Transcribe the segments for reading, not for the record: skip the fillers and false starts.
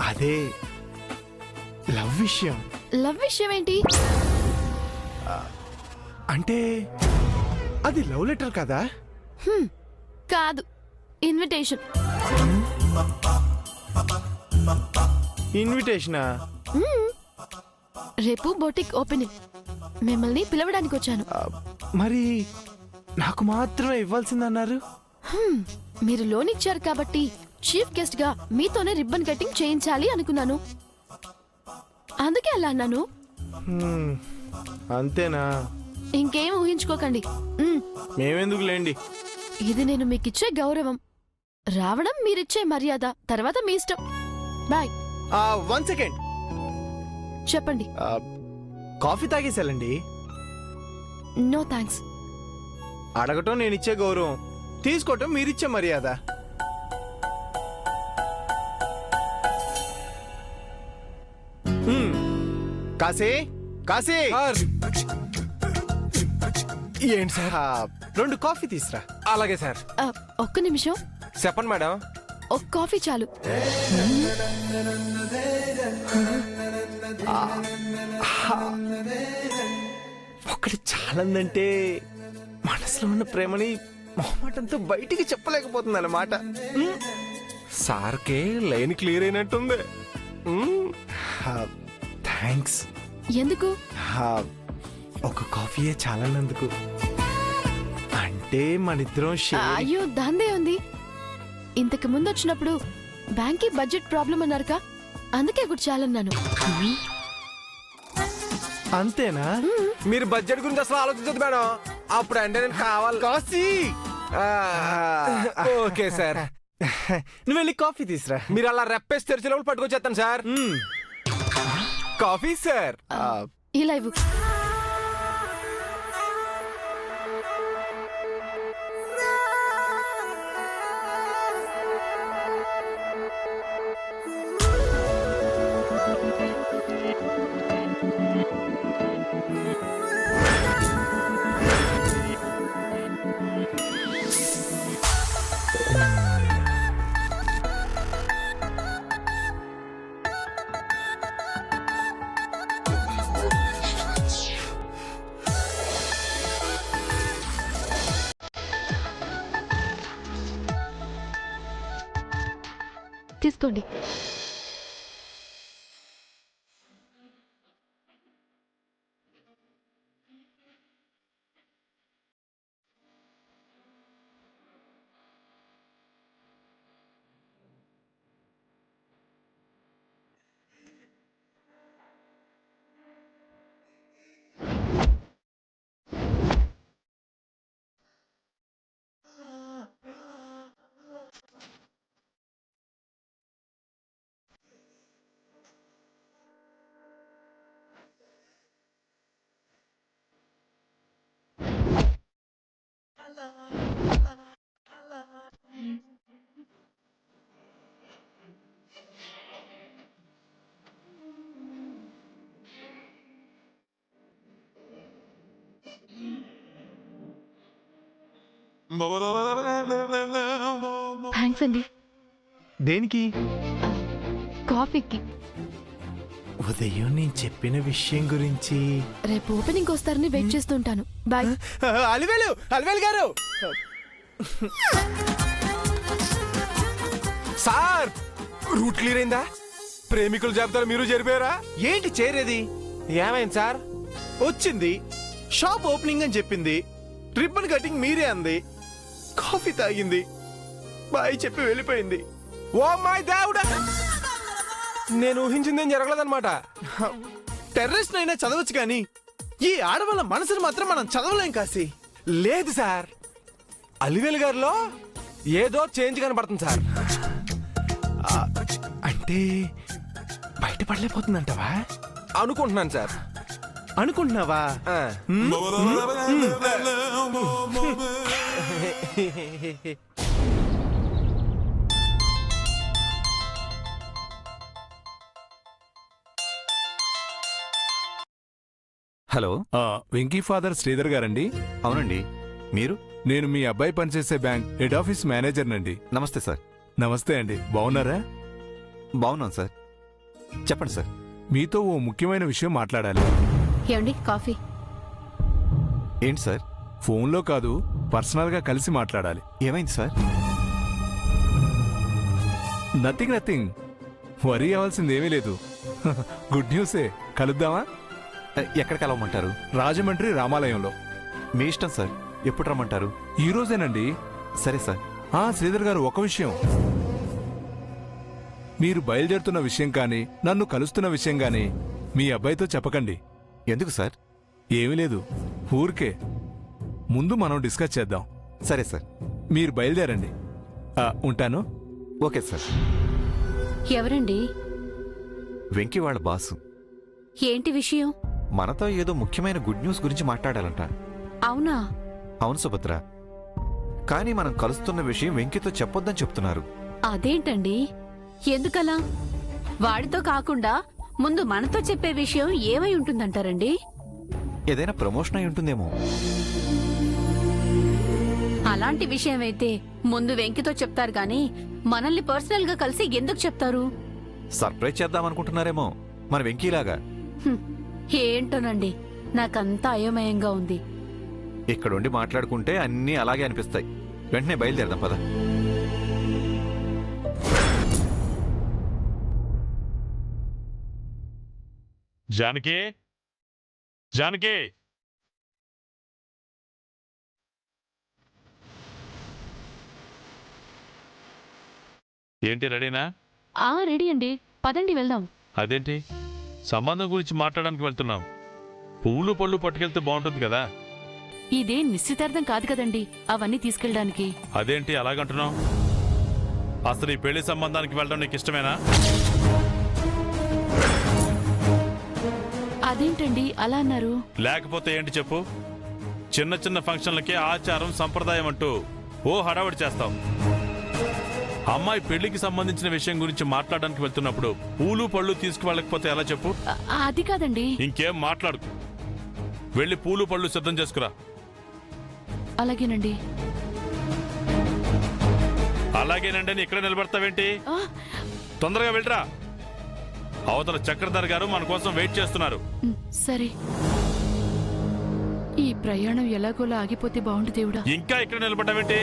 అదే లవ్ విషయం. లవ్ విషయం ఏంటి? అంటే అది లవ్ లెటర్ కదా? కాదు, ఇన్విటేషన్. ఇన్విటేషనా? రేపు బొటిక్ ఓపెనింగ్, మిమ్మల్ని పిలవడానికి వచ్చాను. మరి నాకు మాత్రమే ఇవ్వాల్సిందన్నారు. మీరు లోన్ ఇచ్చారు కాబట్టి చీఫ్ గెస్ట్ గా మీతోనే రిబ్బన్ కటింగ్ చేయించాలి అనుకున్నాను, అందుకే అలా అన్నాను. అంతేనా? ఇంకేం ఊహించుకోకండి. మేమెందుకు లేండి. ఇది నేను మీకిచ్చే గౌరవం, రావడం మీరిచ్చే మర్యాద, తర్వాత మీ ఇష్టం. బాయ్. 1 సెకండ్ చెప్పండి. కాఫీ తాగేసాలండి. No thanks. అడగటం నేను ఇచ్చే గౌరవం, తీసుకోవటం మీరిచ్చే మర్యాద. కాశీ, కాశీ, ఏంటి సార్? 2 కాఫీ తీసురా. అలాగే సార్. ఒక్క నిమిషం. చెప్పండి మేడం. ఒక కాఫీ చాలు. ఒకటి చాలందంటే మనసులో ఉన్న ప్రేమని మొహమాటంతో బయటికి చెప్పలేకపోతుంది అన్నమాట. సార్కే లైన్ క్లియర్ అయినట్టుంది. థ్యాంక్స్. ఎందుకు? ఒక కాఫీయే చాలన్నందుకు. అంటే మనిద్దరం అయ్యో, దాందే ఉంది. ఇంతకు ముందు వచ్చినప్పుడు బ్యాంక్ కి బడ్జెట్ ప్రాబ్లం అన్నారుగా, అందుకే ఒకటి చాలన్నాను. అంతేనా? మీరు బడ్జెట్ గురించి అసలు ఆలోచించదు మేడం. అప్పుడు అంటే నేను కావాలి. Kashi, okay sir. నువ్వు వెళ్ళి కాఫీ తీసురా. మీరు అలా రెప్పేసి తెరిచే లోపల పట్టుకొచ్చేస్తాను సార్. Coffee sir. ఇలా ఇవ్వు. తీసుకోండి. థ్యాంక్స్ అండి. దేనికి? కాఫీకి. ఉదయం నేను చెప్పిన విషయం గురించి రేపు ఓపెనింగ్ వస్తారని వెయిట్ చేస్తుంటాను. బాయ్. అలివేలు, అలివేలు గారు. సార్, రూట్ క్లియర్ అయిందా? ప్రేమికుల జాబితాలో మీరు చేరిపోయారా? ఏంటి చేరేది? ఏమైంది సార్? వచ్చింది, షాప్ ఓపెనింగ్ అని చెప్పింది, రిబ్బన్ కటింగ్ మీరే అంది, కాఫీ తాగింది, బాయ్ చెప్పి వెళ్ళిపోయింది. ఓ మై దేవుడా, నేను ఊహించింది ఏం జరగలేదన్నమాట. టెర్రరిస్ట్ అయినా చదవచ్చు కానీ ఈ ఆడవాళ్ళ మనసును మాత్రం మనం చదవలేం కాశీ. లేదు సార్, అలివేలు గారిలో ఏదో చేంజ్ కనపడుతుంది సార్. అంటే బయటపడలేకపోతుందంటవా? అనుకుంటున్నాను సార్. అనుకుంటున్నావా? హలో, వెంకీ ఫాదర్ శ్రీధర్ గారండి? అవునండి. మీరు? నేను మీ అబ్బాయి పనిచేసే బ్యాంక్ హెడ్ ఆఫీస్ మేనేజర్నండి. నమస్తే సార్. నమస్తే అండి, బాగున్నారా? బాగున్నాను సార్. చెప్పండి సార్. మీతో ఓ ముఖ్యమైన విషయం మాట్లాడాలి. ఏమండి కాఫీ? ఏంటి సార్? ఫోన్లో కాదు, పర్సనల్గా కలిసి మాట్లాడాలి. ఏమైంది సార్? నథింగ్. వరీ అవ్వాల్సింది ఏమీ లేదు. గుడ్ న్యూసే. కలుద్దామా? ఎక్కడ కలవమంటారు? రాజమండ్రి రామాలయంలో. మీ ఇష్టం సార్. ఎప్పుడు రమ్మంటారు? ఈ రోజేనండి. సరే సార్. శ్రీధర్ గారు, ఒక విషయం. మీరు బయలుదేరుతున్న విషయం కానీ నన్ను కలుస్తున్న విషయం కానీ మీ అబ్బాయితో చెప్పకండి. ఎందుకు సార్? ఏమీ లేదు, ఊరికే. ముందు మనం డిస్కస్ చేద్దాం. సరే సార్. మీరు బయలుదేరండి. ఉంటాను. Okay sir. ఎవరండి? వెంకీ వాళ్ళ బాసు. ఏంటి విషయం? మనతో ఏదో ముఖ్యమైన గుడ్ న్యూస్ గురించి మాట్లాడాలంట. అవునా? అవును సుభద్ర. కానీ మనం కలుస్తున్న విషయం వెంకీతో చెప్పొద్దని చెప్తున్నారు. అదేంటండి, ఎందుకలా? వాడితో కాకుండా ముందు మనతో చెప్పే విషయం ఏమై ఉంటుందంటారండి? ఏదైనా ప్రమోషన్ అయి ఉంటుందేమో. అలాంటి విషయమైతే ముందు వెంకితో చెప్తారు గాని మనల్ని పర్సనల్ గా కలిసి ఎందుకు చెప్తారు? సర్ప్రైజ్ చేద్దామనుకుంటున్నారేమో మన వెంకీలాగా. ఏంటోనండి, నాకంతా అయోమయంగా ఉంది. ఇక్కడుండి మాట్లాడుకుంటే అన్నీ అలాగే అనిపిస్తాయి. వెంటనే బయలుదేరదాం పద. జానకి, జానకి, ఏంటి రెడీనా? రెడీ అండి, పదండి వెళ్దాం. అదేంటి సంబంధం గురించి మాట్లాడడానికి వెళ్తున్నాం? పువ్వులు పళ్ళు పట్టుకెళ్తే బాగుంటుంది కదా. ఇదే నిశ్చితార్థం కాదు కదండి అవన్నీ తీసుకెళ్ళడానికి. అదేంటి అలాగంటున్నావు? అసలు ఈ పెళ్లి సంబంధానికి వెళ్ళడం నీకు ఇష్టమేనా? అదేంటండి అలా అన్నారు? లేకపోతే ఏంటి చెప్పు. చిన్న చిన్న ఫంక్షన్లకే ఆచారం సంప్రదాయం అంటూ ఓ హడావడి చేస్తాం. అమ్మాయి పెళ్లికి సంబంధించిన విషయం గురించి మాట్లాడడానికి వెళ్తున్నప్పుడు పూలు పళ్ళు తీసుకువెళ్ళకపోతే ఎలా చెప్పు? అది కాదండి. ఇంకేం మాట్లాడుకు. వెళ్ళి పూలు పళ్ళు సిద్ధం చేసుకురా. అలాగేనండి. అలాగేనండి అని ఇక్కడ నిలబడతావేంటి? తొందరగా వెళ్ళరా. అవతల చక్రధర్ గారు మన కోసం వెయిట్ చేస్తున్నారు. సరే. ఈ ప్రయాణం ఎలాగోలా ఆగిపోతే బాగుండు దేవుడా. ఇంకా ఇక్కడ నిలబడ్డావేంటి?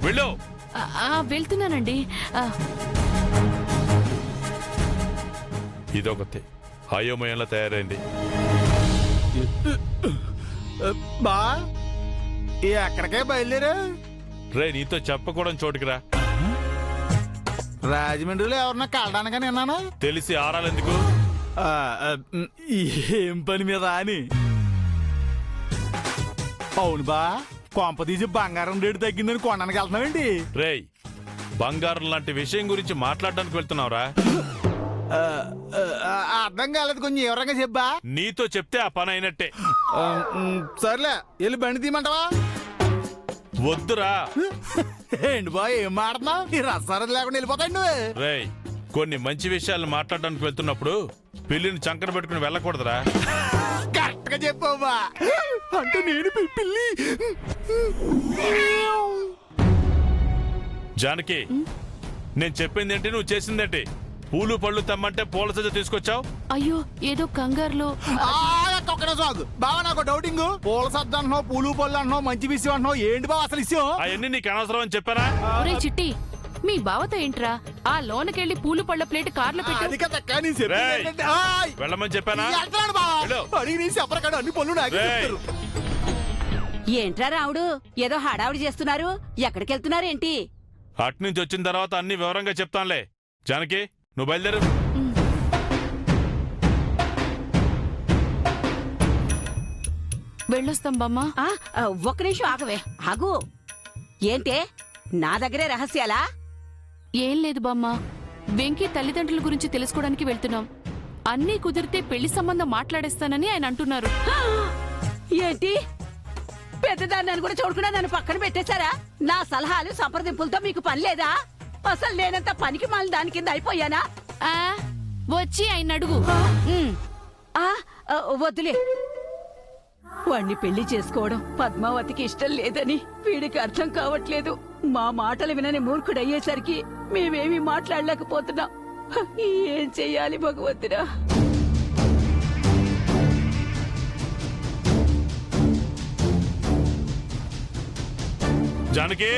వెళ్ళు. వెళ్తున్నానండి. ఇదొకటి అయోమయంలో తయారైంది. బా ఎక్కడికే బయలుదేరా? రే, నీతో చెప్పకూడని చోటుకిరా. రాజమండ్రిలో ఎవరన్నా కలడానికని విన్నానా? తెలిసి ఆరాలెందుకు? ఏం పని మీద అని. అవును బా, కొంప తీసి బంగారం రేటు తగ్గిందని కొనడానికి వెళ్తున్నావేంటి? రేయ్, బంగారం లాంటి విషయం గురించి మాట్లాడడానికి వెళ్తున్నావురా? అర్థం కాలేదు, కొంచెం ఎవరంగా చెప్పా. నీతో చెప్తే ఆ పని అయినట్టే. సర్లే, వెళ్ళి బండి తీయమంటావా? వద్దురా. ఏంటి బా, ఏం మాడుతున్నావు? ఈ రసారది లేకుండా వెళ్ళిపోతాండి. రేయ్, కొన్ని మంచి విషయాలు మాట్లాడడానికి వెళ్తున్నప్పుడు పిల్లిని చంకన పెట్టుకుని వెళ్ళకూడదురా. కరెక్ట్ గా చెప్పావా? అంటే నేను పిల్లి. జానకి, నేను చెప్పింది ఏంటి, నువ్వు చేసిందేంటి? పూలు పళ్ళు తెమ్మంటే పూల సజ్జ తీసుకొచ్చావు. అయ్యో, ఏదో కంగారులో. సాగు బావా, నాకు డౌటింగ్. పూల సద్ద అంటున్నావు, పూలు పళ్ళు అంటున్నావు, మంచి విషయం అంటున్నావు. ఏంటి బావ అసలు విషయం? అవన్నీ నీకు అనవసరం అని చెప్పారా? ఒరే చిట్టి, మీ బావతో ఏంట్రా? ఆ లోనకెళ్ళి పూలు పళ్ళ ప్లేట్ కార్లో పెట్టు. అది కదా అక్క, నేను చెప్పింది రేయ్, ఏంటంటే, ఆయ్, వెళ్ళమని చెప్పానా? వెళ్తున్నాను బావ. వెళ్ళు. అడిగి నీ చెప్పరకాడు అన్ని పనులు నాకే రేయ్. చెప్తారు. ఏంట్రా రావుడు, ఏదో హడావుడి చేస్తున్నారు? ఎక్కడికెళ్తున్నారేంటి? అట్నుంచి వచ్చిన తర్వాత అన్ని వివరంగా చెప్తానులే. జానకి, నువ్వు బయలుదేరు. వెళ్ళొస్తాం బామ్మా. ఒక్క నిమిషం ఆగవే, ఆగు. ఏంటే, నా దగ్గరే రహస్యాలా? ఏం లేదు బామ్మా, వెంకీ తల్లిదండ్రుల గురించి తెలుసుకోవడానికి వెళ్తున్నాం. అన్నీ కుదిరితే పెళ్లి సంబంధం మాట్లాడేస్తానని ఆయన అంటున్నారు. ఏంటి, పెద్దదాన్ని కూడా చూడకుండా నన్ను పక్కన పెట్టేశారా? నా సలహాలు సంప్రదింపులతో మీకు పని లేదా? అసలు నేనంత పనికి మాలిన దాని కింద అయిపోయానా? వచ్చి ఆయన అడుగు. వద్దులే. వాణ్ణి పెళ్లి చేసుకోవడం పద్మావతికి ఇష్టం లేదని వీడికి అర్థం కావట్లేదు. మా మాటలు వినని మూర్ఖుడయ్యేసరికి మేమేమీ మాట్లాడలేకపోతున్నాం. ఏం చెయ్యాలి భగవంతుడా? జానకి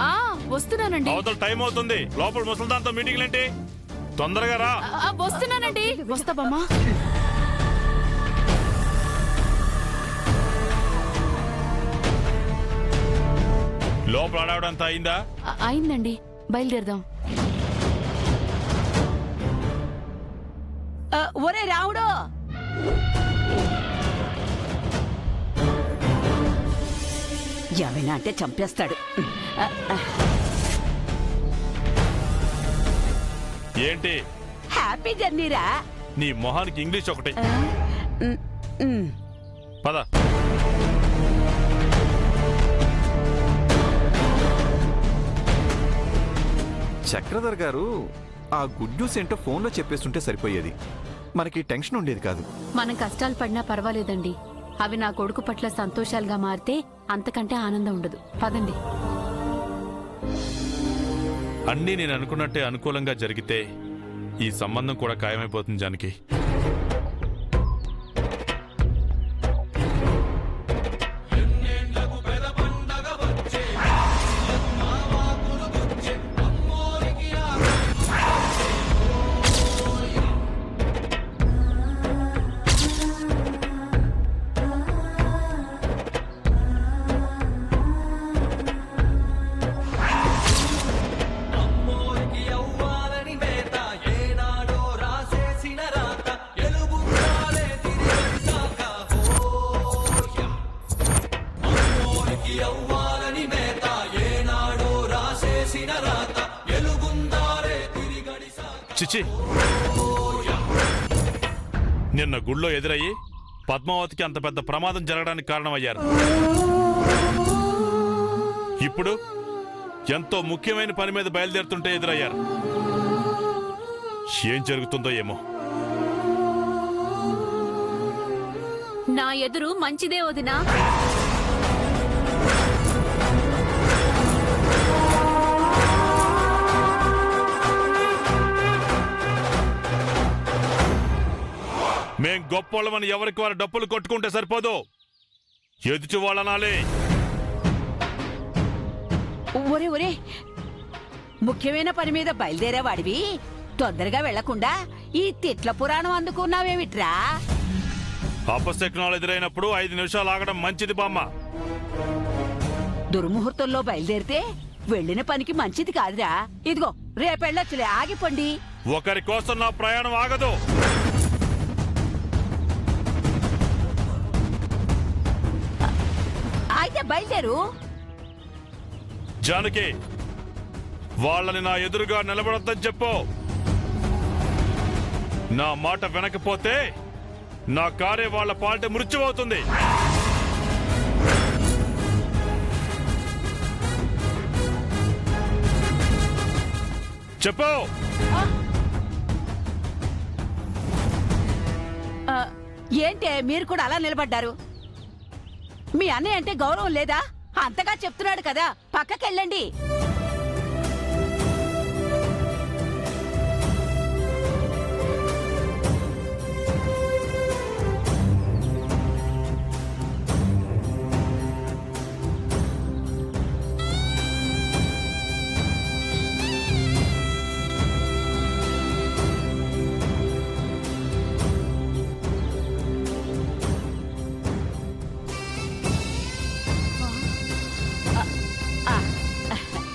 ఆ వస్తున్నానండి. అవతల టైం అవుతుంది. లోపల ముసల్దాంతో మీటింగ్ ఏంటి? తొందరగా రా. వస్తున్నానండి. వస్తా బామ్మా. లోపల ఆడవడంతా అయిందా? అయిందండి, బయలుదేరదాం. ఒరే రావుడు, ఏమైనా అంటే చంపేస్తాడు. ఏంటి? హ్యాపీ జర్నీరా. నీ మొహానికి ఇంగ్లీష్ ఒకటి. పద. చక్రధర్ గారు ఆ గుడ్ న్యూస్ ఏంటో ఫోన్లో చెప్పేస్తుంటే సరిపోయేది. మనకి టెన్షన్ ఉండేది కాదు. మనం కష్టాలు పడినా పర్వాలేదండి. అవి నా కొడుకు పట్ల సంతోషాలుగా మారితే అంతకంటే ఆనందం ఉండదు. పదండి. అన్నీ నేను అనుకున్నట్టే అనుకూలంగా జరిగితే ఈ సంబంధం కూడా ఖాయమైపోతుంది జానకి. చిచి, నిన్న గుళ్ళో ఎదురయ్యి పద్మావతికి అంత పెద్ద ప్రమాదం జరగడానికి కారణమయ్యారు. ఇప్పుడు ఎంతో ముఖ్యమైన పని మీద బయలుదేరుతుంటే ఎదురయ్యారు. ఏం జరుగుతుందో ఏమో. నా ఎదురు మంచిదే వదినా. మేం గొప్పోళ్ళమని ఎవరికి వారు డప్పులు కొట్టుకుంటే సరిపోదు, ఎదుటి వాళ్ళనాలే. ఒరే ఒరే, ముఖ్యమైన పని మీద బయలుదేరేవాడివి తొందరగా వెళ్లకుండా ఈ తిట్ల పురాణం అందుకున్నావేమిట్రా? అపశకునాలు ఎదురైనప్పుడు 5 నిమిషాలు ఆగడం మంచిది బామ్మ. దుర్ముహూర్తంలో బయలుదేరితే వెళ్ళిన పనికి మంచిది కాదురా. ఇదిగో రేపెళ్ళొచ్చులే, ఆగిపోండి. ఒకరి కోసం నా ప్రయాణం ఆగదు. అయితే బయలుదేరు. జానకి, వాళ్ళని నా ఎదురుగా నిలబడొద్దని చెప్పు. నా మాట వినకపోతే నా కారే వాళ్ళ పాలిట మృత్యువవుతుంది. చెప్పు. ఏంటే మీరు కూడా అలా నిలబడ్డారు? మీ అన్నయ్య అంటే గౌరవం లేదా? అంతగా చెప్తున్నాడు కదా, పక్కకెళ్ళండి.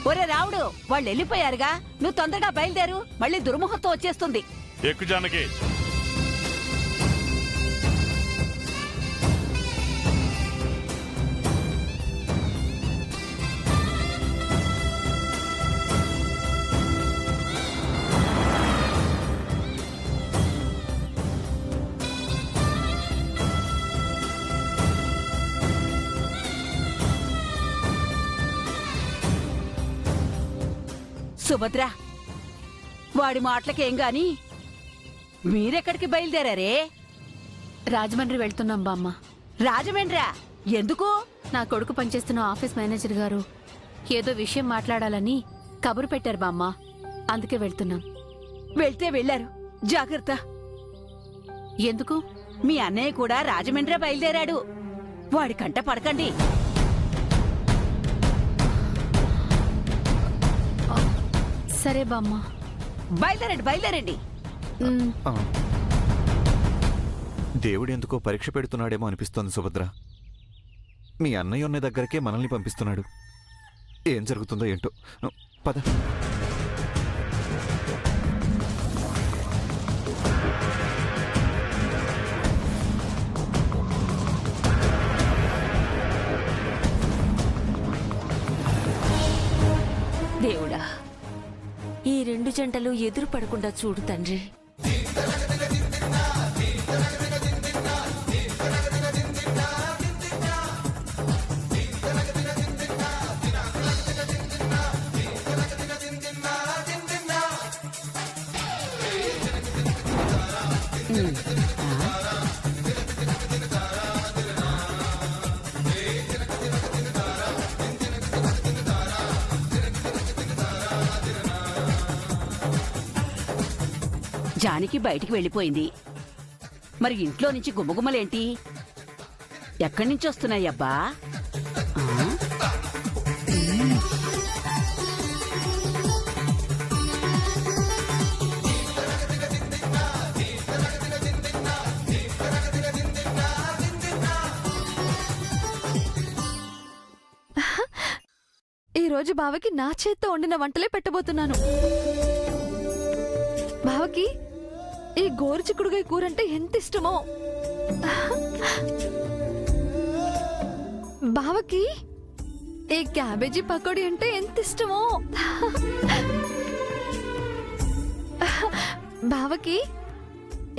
ఒరే రావుడు, వాళ్ళు వెళ్ళిపోయారుగా, నువ్వు తొందరగా బయలుదేరు. మళ్ళీ దుర్ముహూర్తం వచ్చేస్తుంది. ఎక్కు జానకి. సుభద్ర, వాడి మాటలకేం గాని మీరెక్కడికి బయలుదేరారే? రాజమండ్రి వెళ్తున్నాం బామ్మ. రాజమండ్రా? ఎందుకు? నా కొడుకు పనిచేస్తున్న ఆఫీస్ మేనేజర్ గారు ఏదో విషయం మాట్లాడాలని కబురు పెట్టారు బామ్మ. అందుకే వెళ్తున్నాం. వెళ్తే వెళ్ళారు, జాగ్రత్త. ఎందుకు? మీ అన్నయ్య కూడా రాజమండ్రి బయలుదేరాడు. వాడి కంట పడకండి. సరే బామ్మ. బయలుదేరండి, బయలుదేరండి. ఉమ్, ఆ. దేవుడు ఎందుకో పరీక్ష పెడుతున్నాడేమో అనిపిస్తోంది సుభద్ర. మీ అన్నయ్య ఉన్న దగ్గరకే మనల్ని పంపిస్తున్నాడు. ఏం జరుగుతుందో ఏంటో. పద. దేవుడా, ఈ రెండు జంటలు ఎదురు పడకుండా చూడు తండ్రి. జానికి బయటికి వెళ్ళిపోయింది. మరి ఇంట్లో నుంచి గుమ్మగుమ్మలేంటి? ఎక్కడి నుంచి వస్తున్నాయి అబ్బా? ఆ? ఈ రోజు బావకి నా చేత్తో వండిన వంటలే పెట్టబోతున్నాను. బావకి ఈ గోరుచిక్కుడుగాయ కూర అంటే ఎంత ఇష్టమో. బావకి ఈ క్యాబేజీ పకోడీ అంటే ఎంత ఇష్టమో. బావకి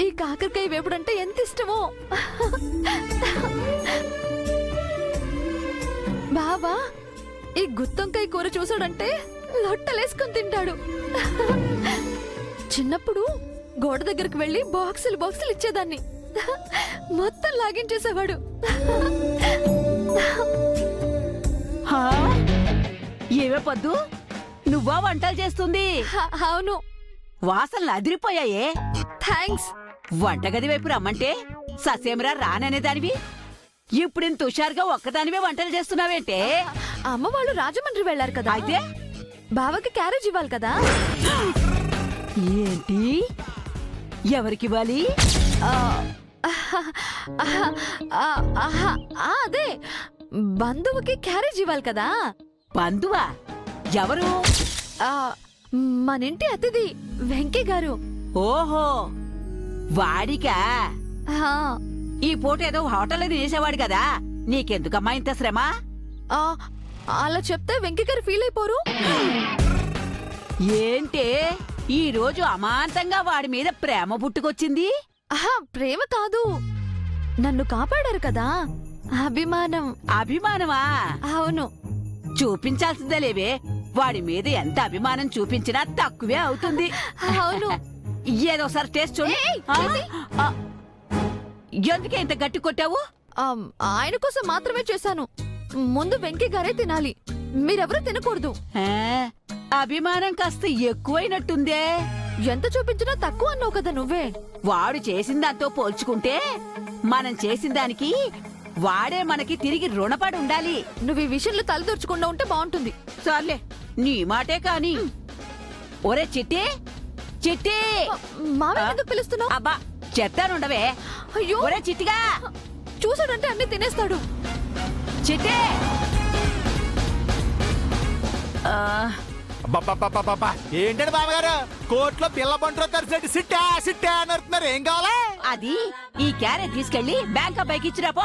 ఈ కాకరకాయ వేపుడు అంటే ఎంత ఇష్టమో. బావా ఈ గుత్తొంకాయ కూర చూసాడంటే లొట్టలేసుకొని తింటాడు. చిన్నప్పుడు గోడ దగ్గరకు వెళ్లి బాక్సులు బాక్సులు ఇచ్చేదాన్ని. మొత్తం లాగించేసేవాడు. హా? ఏవే పొద్దు, నువ్వా వంటలు చేస్తుంది? అవును. వాసనలు అదిరిపోయాయే. థ్యాంక్స్. వంటగది వైపు రమ్మంటే ససేమరా రాననేదానివి. ఇప్పుడు ఇంత హుషారుగా ఒక్కదానివే వంటలు చేస్తున్నావేంటే? అమ్మ వాళ్ళు రాజమండ్రి వెళ్లారు కదా, అయితే బావకి క్యారేజ్ ఇవ్వాలి కదా. ఏంటి? ఎవరికివ్వాలి? అదే బంధువుకి క్యారేజ్ ఇవ్వాలి కదా. బంధువా? ఎవరు? ఆ, మనింటి అతిథి వెంకీ గారు. ఓహో, వాడికా? ఆ, ఈ పూట ఏదో హోటల్లో తినేసేవాడు కదా, నీకెందుకమ్మా ఇంత శ్రమ? ఆ, అలా చెప్తే వెంకీ గారు ఫీల్ అయిపోరు. ఏంటే ఈ రోజు అమాంతంగా వాడి మీద ప్రేమ పుట్టుకొచ్చింది? ఆహా, ప్రేమ కాదు, నన్ను కాపాడారు కదా, అభిమానం. అభిమానమా? అవును. చూపించాల్సిందే లేవే. వాడి మీద ఎంత అభిమానం చూపించినా తక్కువే అవుతుంది. అవును. ఏదోసారి టేస్ట్ చూడు. ఏయ్, ఆ? ఏంటి? ఆ. ఎందుకే ఇంత గట్టి కొట్టావు? ఆయన కోసం మాత్రమే చేశాను. ముందు వెంకీ గారే తినాలి, మీరెవరూ తినకూడదు. ఆ, అభిమానం కాస్త ఎక్కువైనట్టుందే. ఎంత చూపించినా తక్కువ అన్నావు కదా నువ్వే. వాడు చేసిన దాంతో పోల్చుకుంటే మనం చేసిన దానికి వాడే మనకి తిరిగి రుణపడి ఉండాలి. నువ్వు ఈ విషయంలో తలదూర్చకుండా ఉంటే బాగుంటుంది. సర్లే, నీ మాటే కాని. ఒరే చిట్టి, చిట్టి! మామయ్య ఎందుకు పిలుస్తున్నావు? అబ్బా, చెప్తానుండవే. అయ్యో, ఒరే చిట్టిగా, చూసాడంటే అన్ని తినేస్తాడు. చిట్టి! ఆ, ఏంటండి బావగారు, కోర్టులో పిల్ల బంట్రో తరిసేటి సిట్టా సిట్టా అని అరుతున్నారు. ఏం కావాలా? అది ఈ క్యారెట్ తీసుకెళ్లి బ్యాంక్ అబ్బాయికి ఇచ్చిరాపో.